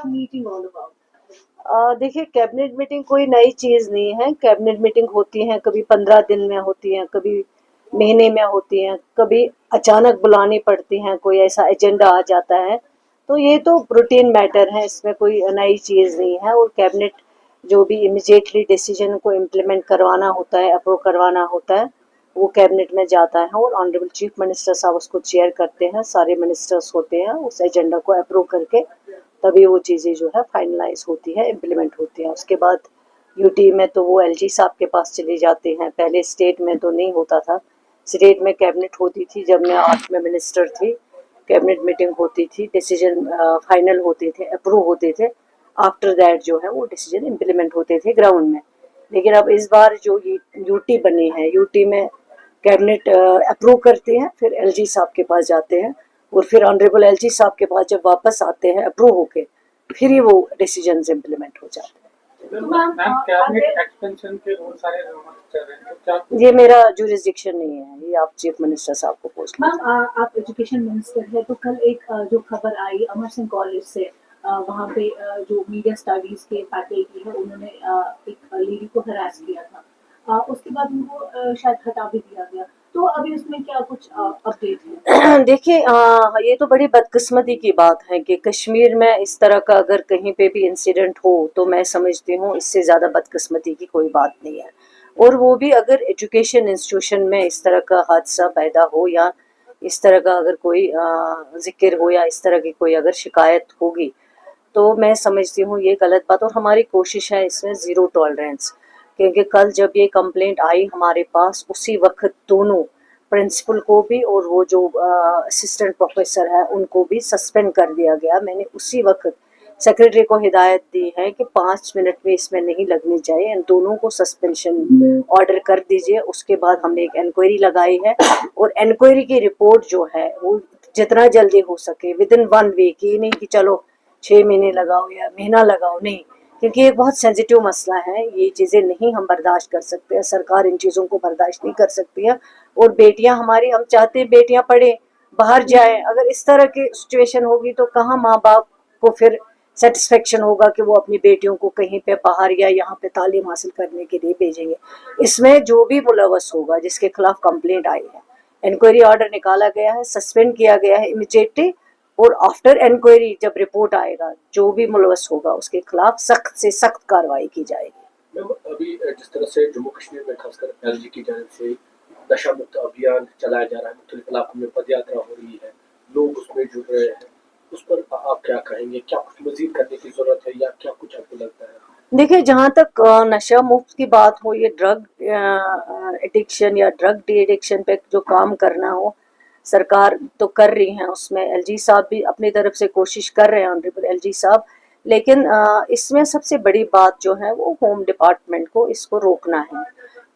meeting all about? देखिए, cabinet meeting कोई नई चीज़ नहीं है। कैबिनेट मीटिंग होती हैं, कभी 15 दिन में होती हैं, कभी महीने में होती हैं, कभी अचानक बुलानी पड़ती हैं, कोई ऐसा एजेंडा आ जाता है। तो ये तो रूटीन मैटर है, इसमें कोई नई चीज़ नहीं है। और कैबिनेट जो भी इमिजिएटली डिसीजन को इम्प्लीमेंट करवाना होता है, अप्रूव करवाना होता है, वो कैबिनेट में जाता है और ऑनरेबल चीफ मिनिस्टर साहब उसको चेयर करते हैं। सारे मिनिस्टर्स होते हैं, उस एजेंडा को अप्रूव करके तभी वो चीज़ें जो है फाइनलाइज होती है, इम्प्लीमेंट होती हैं। उसके बाद यूटी में तो वो एलजी साहब के पास चले जाते हैं। पहले स्टेट में तो नहीं होता था। स्टेट में कैबिनेट होती थी, जब मैं 8 में मिनिस्टर थी, कैबिनेट मीटिंग होती थी, डिसीजन फाइनल होते थे, अप्रूव होते थे। आफ्टर दैट जो है वो डिसीजन इम्प्लीमेंट होते थे ग्राउंड में। लेकिन अब इस बार जो यूटी बनी है, यूटी में कैबिनेट अप्रूव करते हैं, फिर एलजी साहब के पास जाते हैं और फिर ऑनरेबल एलजी साहब के पास जब वापस आते हैं अप्रूव होके, फिर ही वो डिसीजन इम्प्लीमेंट हो जाते हैं। ये मेरा जुरिस्डिक्शन नहीं है, ये आप चीफ मिनिस्टर साहब को पूछ लीजिए। मैम, आप एजुकेशन मिनिस्टर है, तो कल एक जो खबर आई अमर सिंह कॉलेज से, वहाँ पे जो मीडिया स्टडीज के फैकल्टी है उन्होंने एक लेडी को हरास किया था, उसके बाद उनको शायद हटा भी दिया गया। तो अभी उसमें क्या कुछ अपडेट है? देखिए, ये तो बड़ी बदकिस्मती की बात है कि कश्मीर में इस तरह का अगर कहीं पे भी इंसिडेंट हो तो मैं समझती हूँ इससे ज़्यादा बदकिस्मती की कोई बात नहीं है। और वो भी अगर एजुकेशन इंस्टीट्यूशन में इस तरह का हादसा पैदा हो या इस तरह का अगर कोई जिक्र हो या इस तरह की कोई अगर शिकायत होगी तो मैं समझती हूँ ये गलत बात। और हमारी कोशिश है इसमें ज़ीरो टॉलरेंस, क्योंकि कल जब ये कंप्लेंट आई हमारे पास, उसी वक्त दोनों प्रिंसिपल को भी और वो जो असिस्टेंट प्रोफेसर है उनको भी सस्पेंड कर दिया गया। मैंने उसी वक्त सेक्रेटरी को हिदायत दी है कि 5 मिनट में इसमें नहीं लगनी चाहिए, इन दोनों को सस्पेंशन ऑर्डर कर दीजिए। उसके बाद हमने एक इंक्वायरी लगाई है और इंक्वायरी की रिपोर्ट जो है वो जितना जल्दी हो सके विद इन 1 वीक, ये नहीं कि चलो 6 महीने लगाओ या महीना लगाओ, नहीं, क्योंकि ये बहुत सेंसिटिव मसला है। ये चीज़ें नहीं हम बर्दाश्त कर सकते हैं, सरकार इन चीज़ों को बर्दाश्त नहीं कर सकती है। और बेटियां हमारी, हम चाहते हैं बेटियां पढ़ें, बाहर जाएं। अगर इस तरह की सिचुएशन होगी तो कहाँ माँ बाप को फिर सेटिस्फेक्शन होगा कि वो अपनी बेटियों को कहीं पे बाहर या यहाँ पे तालीम हासिल करने के लिए भेजेंगे। इसमें जो भी मुलव्वस होगा, जिसके खिलाफ कंप्लेंट आई है, इंक्वायरी ऑर्डर निकाला गया है, सस्पेंड किया गया है इमीडिएटली। और आफ्टर इंक्वायरी जब रिपोर्ट आएगा, जो भी मुलव्वस होगा उसके खिलाफ सख्त से सख्त कार्रवाई की जाएगी। अभी जिस तरह से जम्मू कश्मीर में खासकर एलजी की जानिब से नशा मुक्त अभियान चलाया जा रहा है, मुख्तलिफ इलाकों में पद यात्रा हो रही है, लोग उसमें जुड़ रहे हैं, उस पर आप क्या कहेंगे? क्या कुछ मजीद करने की जरूरत है या क्या कुछ आपको लगता है? देखिए, जहाँ तक नशा मुक्त की बात हो, ये ड्रग एडिक्शन या ड्रग डी एडिक्शन पे जो काम करना हो, सरकार तो कर रही है, उसमें एलजी साहब भी अपनी तरफ से कोशिश कर रहे हैं, ऑनरेबल एलजी साहब। लेकिन इसमें सबसे बड़ी बात जो है वो होम डिपार्टमेंट को इसको रोकना है।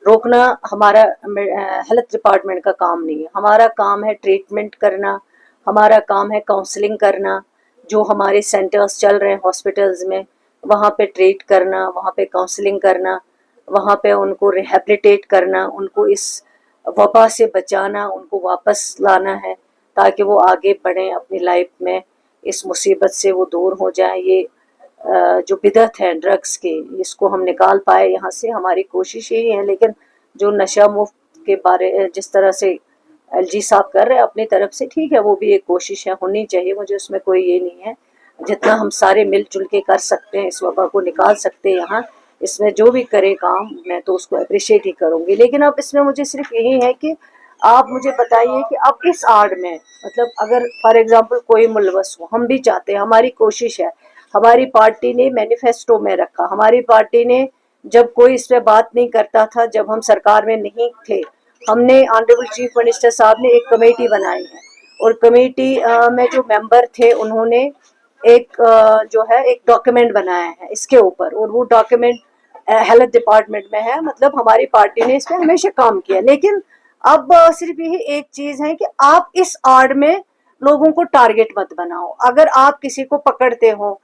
रोकना हमारा हेल्थ डिपार्टमेंट का काम नहीं है। हमारा काम है ट्रीटमेंट करना, हमारा काम है काउंसलिंग करना। जो हमारे सेंटर्स चल रहे हैं हॉस्पिटल्स में, वहाँ पे ट्रीट करना, वहाँ पे काउंसलिंग करना, वहाँ पे उनको रिहेबिलिटेट करना, उनको इस वबा से बचाना, उनको वापस लाना है ताकि वो आगे बढ़ें अपनी लाइफ में, इस मुसीबत से वो दूर हो जाए। ये जो बिदअत है ड्रग्स की, इसको हम निकाल पाए यहाँ से, हमारी कोशिश यही है। लेकिन जो नशा मुफ्त के बारे जिस तरह से एलजी साहब कर रहे हैं अपनी तरफ से, ठीक है, वो भी एक कोशिश है, होनी चाहिए, मुझे उसमें कोई ये नहीं है। जितना हम सारे मिलजुल के कर सकते हैं, इस वबा को निकाल सकते हैं यहाँ, इसमें जो भी करे काम, मैं तो उसको अप्रिशिएट ही करूँगी। लेकिन अब इसमें मुझे सिर्फ यही है कि आप मुझे बताइए कि अब इस आड़ में, मतलब अगर फॉर एग्जांपल कोई मुलव्वस हो, हम भी चाहते हैं, हमारी कोशिश है, हमारी पार्टी ने मैनिफेस्टो में रखा, हमारी पार्टी ने जब कोई इस पर बात नहीं करता था, जब हम सरकार में नहीं थे, हमने ऑनरेबल चीफ मिनिस्टर साहब ने एक कमेटी बनाई है और कमेटी में जो मेंबर थे उन्होंने एक जो है एक डॉक्यूमेंट बनाया है इसके ऊपर, और वो डॉक्यूमेंट हेल्थ डिपार्टमेंट में है। मतलब हमारी पार्टी ने इस पर हमेशा काम किया। लेकिन अब सिर्फ यही एक चीज है कि आप इस आड़ में लोगों को टारगेट मत बनाओ। अगर आप किसी को पकड़ते हो,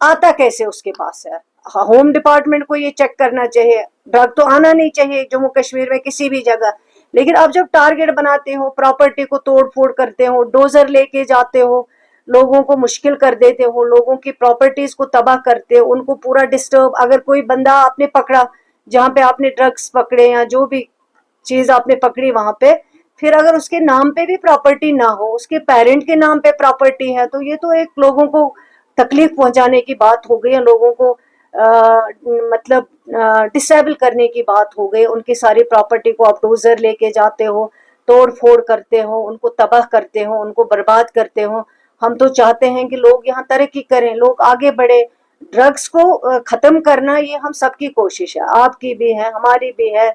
आता कैसे उसके पास है? होम डिपार्टमेंट को ये चेक करना चाहिए, ड्रग तो आना नहीं चाहिए जम्मू कश्मीर में किसी भी जगह। लेकिन आप जब टारगेट बनाते हो, प्रॉपर्टी को तोड़ फोड़ करते हो, डोजर लेके जाते हो, लोगों को मुश्किल कर देते हो, लोगों की प्रॉपर्टीज को तबाह करते हो, उनको पूरा डिस्टर्ब. अगर कोई बंदा आपने पकड़ा जहाँ पे आपने ड्रग्स पकड़े या जो भी चीज आपने पकड़ी वहां पे, फिर अगर उसके नाम पे भी प्रॉपर्टी ना हो, उसके पेरेंट के नाम पे प्रॉपर्टी है, तो ये तो एक लोगों को तकलीफ पहुंचाने की बात हो गई है, लोगों को मतलब डिसेबल करने की बात हो गई. उनकी सारी प्रॉपर्टी को आप डोजर लेके जाते हो, तोड़ फोड़ करते हो, उनको तबाह करते हो, उनको बर्बाद करते हो. हम तो चाहते हैं कि लोग यहाँ तरक्की करें, लोग आगे बढ़े. ड्रग्स को खत्म करना ये हम सबकी कोशिश है, आपकी भी है, हमारी भी है,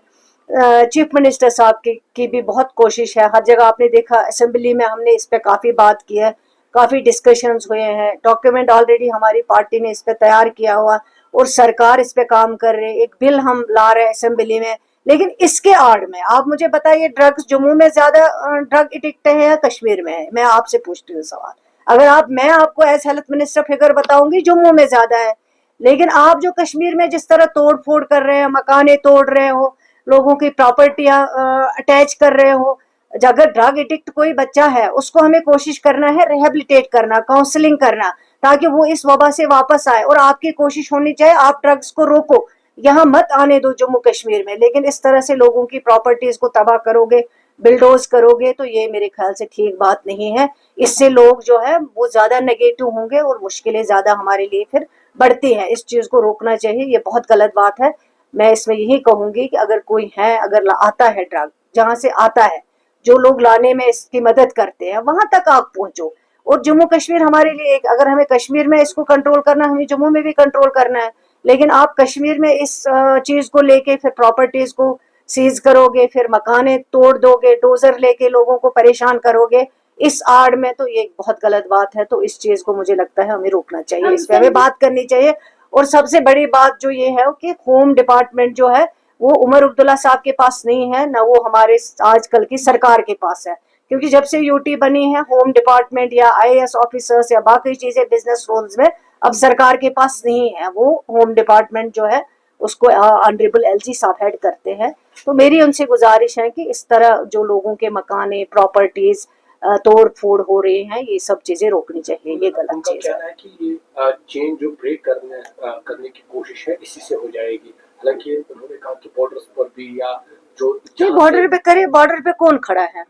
चीफ मिनिस्टर साहब की भी बहुत कोशिश है. हर जगह आपने देखा, असेंबली में हमने इस पे काफी बात की है, काफी डिस्कशंस हुए हैं, डॉक्यूमेंट ऑलरेडी हमारी पार्टी ने इस पे तैयार किया हुआ और सरकार इस पे काम कर रहे हैं. एक बिल हम ला रहे हैं असेंबली में. लेकिन इसके आड़ में आप मुझे बताइए, ड्रग्स जम्मू में ज्यादा ड्रग एडिक्ट है या कश्मीर में है? मैं आपसे पूछती हूँ सवाल. अगर मैं आपको एज हेल्थ मिनिस्टर फिगर बताऊंगी जम्मू में ज्यादा है, लेकिन आप जो कश्मीर में जिस तरह तोड़ फोड़ कर रहे हैं, मकाने तोड़ रहे हो, लोगों की प्रॉपर्टियां अटैच कर रहे हो. अगर ड्रग एडिक्ट कोई बच्चा है, उसको हमें कोशिश करना है रिहेबिलिटेट करना, काउंसलिंग करना, ताकि वो इस वबा से वापस आए. और आपकी कोशिश होनी चाहिए आप ड्रग्स को रोको, यहाँ मत आने दो जम्मू कश्मीर में. लेकिन इस तरह से लोगों की प्रॉपर्टीज को तबाह करोगे, बिल्डोज करोगे, तो ये मेरे ख्याल से ठीक बात नहीं है. इससे लोग जो है वो ज्यादा नेगेटिव होंगे और मुश्किलें ज्यादा हमारे लिए फिर बढ़ती हैं. इस चीज को रोकना चाहिए, ये बहुत गलत बात है. मैं इसमें यही कहूंगी कि अगर कोई है, अगर आता है ड्रग, जहां से आता है, जो लोग लाने में इसकी मदद करते हैं, वहां तक आप पहुंचो. और जम्मू कश्मीर हमारे लिए एक, अगर हमें कश्मीर में इसको कंट्रोल करना, हमें जम्मू में भी कंट्रोल करना है. लेकिन आप कश्मीर में इस चीज को लेके फिर प्रॉपर्टीज को सीज करोगे, फिर मकाने तोड़ दोगे, डोजर लेके लोगों को परेशान करोगे इस आड़ में, तो ये बहुत गलत बात है. तो इस चीज को मुझे लगता है हमें रोकना चाहिए, इस पे हमें बात करनी चाहिए. और सबसे बड़ी बात जो ये है कि होम डिपार्टमेंट जो है वो उमर अब्दुल्ला साहब के पास नहीं है, ना वो हमारे आजकल की सरकार के पास है. क्योंकि जब से यूटी बनी है, होम डिपार्टमेंट या आईएएस ऑफिसर्स या बाकी चीजें बिजनेस रोल्स में अब सरकार के पास नहीं है. वो होम डिपार्टमेंट जो है उसको ऑनरेबल एलजी साहब हेड करते हैं. तो मेरी उनसे गुजारिश है कि इस तरह जो लोगों के मकाने, प्रॉपर्टीज तोड़ फोड़ हो रहे हैं, ये सब चीजें रोकनी चाहिए. ये गलत चीज है कि ये चेन जो ब्रेक करने की कोशिश है इसी से हो जाएगी. हालांकि उन्होंने कहा कि बॉर्डर्स पर भी या जो बॉर्डर पे करे, बॉर्डर पे कौन खड़ा है?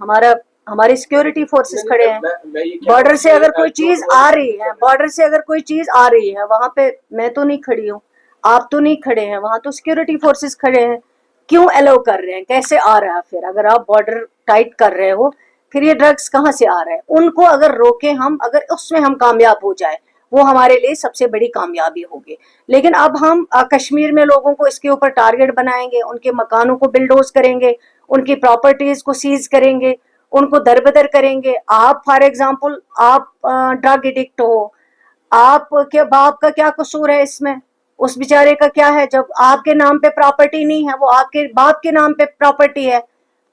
हमारी सिक्योरिटी फोर्सेस खड़े हैं. बॉर्डर से अगर कोई चीज आ रही है, बॉर्डर से अगर कोई चीज आ रही है, वहां पे मैं तो नहीं खड़ी हूँ, आप तो नहीं खड़े हैं, वहां तो सिक्योरिटी फोर्सेस खड़े हैं. क्यों अलाउ कर रहे हैं? कैसे आ रहा है? फिर अगर आप बॉर्डर टाइट कर रहे हो, फिर ये ड्रग्स कहाँ से आ रहे हैं? उनको अगर रोके हम, अगर उसमें हम कामयाब हो जाए, वो हमारे लिए सबसे बड़ी कामयाबी होगी. लेकिन अब हम कश्मीर में लोगों को इसके ऊपर टारगेट बनाएंगे, उनके मकानों को बिल्डोज करेंगे, उनकी प्रॉपर्टीज को सीज करेंगे, उनको दरबदर करेंगे. आप फॉर एग्जाम्पल आप ड्रग एडिक्ट हो, आप के बाप का क्या कसूर है इसमें? उस बेचारे का क्या है? जब आपके नाम पे प्रॉपर्टी नहीं है, वो आपके बाप के नाम पे प्रॉपर्टी है,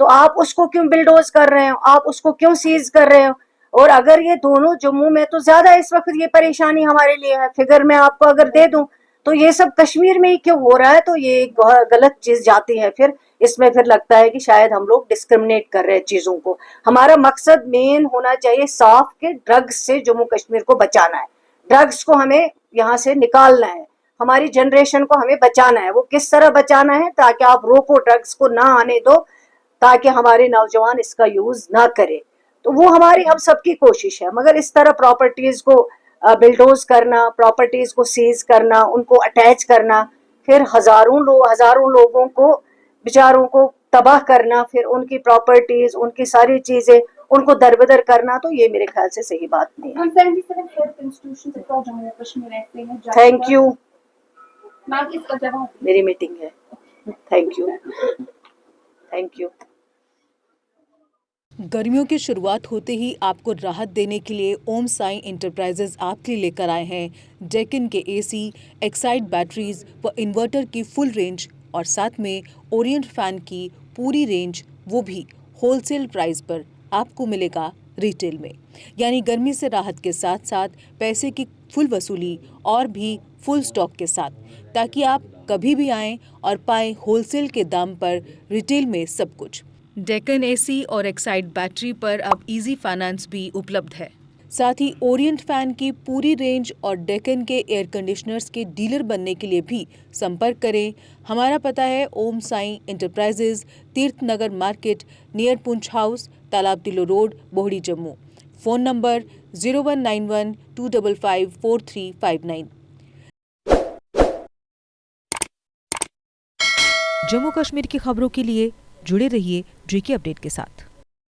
तो आप उसको क्यों बिल्डोज कर रहे हो? आप उसको क्यों सीज कर रहे हो? और अगर ये दोनों, जम्मू में तो ज्यादा इस वक्त ये परेशानी हमारे लिए है, फिगर मैं आपको अगर दे दूं, तो ये सब कश्मीर में ही क्यों हो रहा है? तो ये गलत चीज जाती है. फिर इसमें फिर लगता है कि शायद हम लोग डिस्क्रिमिनेट कर रहे हैं चीजों को. हमारा मकसद मेन होना चाहिए साफ के ड्रग्स से जम्मू कश्मीर को बचाना है. ड्रग्स को हमें यहाँ से निकालना है, हमारी जनरेशन को हमें बचाना है. वो किस तरह बचाना है? ताकि आप रोको, ड्रग्स को ना आने दो, ताकि हमारे नौजवान इसका यूज ना करें. तो वो हमारी हम सबकी कोशिश है. मगर इस तरह प्रॉपर्टीज को बिल्डोज करना, प्रॉपर्टीज को सीज करना, उनको अटैच करना, फिर हजारों लोगों को बेचारों को तबाह करना, फिर उनकी प्रॉपर्टीज, उनकी सारी चीजें, उनको दरबदर करना, तो ये मेरे ख्याल से सही बात नहीं है. 77 health institutions across Jammu and Kashmir ऐसे हैं. Thank you. मैम इसका जवाब मेरी मीटिंग है. Thank you. Thank you. गर्मियों की शुरुआत होते ही आपको राहत देने के लिए ओम साई इंटरप्राइजेज आपके लिए लेकर आए हैं डेक्कन के एसी, एक्साइड बैटरीज व इन्वर्टर की फुल रेंज और साथ में ओरिएंट फैन की पूरी रेंज, वो भी होलसेल प्राइस पर आपको मिलेगा रिटेल में. यानी गर्मी से राहत के साथ साथ पैसे की फुल वसूली और भी फुल स्टॉक के साथ, ताकि आप कभी भी आएं और पाएं होलसेल के दाम पर रिटेल में सब कुछ. डेक्कन एसी और एक्साइड बैटरी पर अब इजी फाइनेंस भी उपलब्ध है. साथ ही ओरिएंट फैन की पूरी रेंज और डेक्कन के एयर कंडीशनर्स के डीलर बनने के लिए भी संपर्क करें। हमारा पता है ओम Sai enterprises, Tirth Nagar market, near Poonch house, Talab Tillo road, Bohri, Jammu. Phone number 0191 255 4359। Jammu Kashmir की खबरों के लिए जुड़े रहिए JK अपडेट के साथ।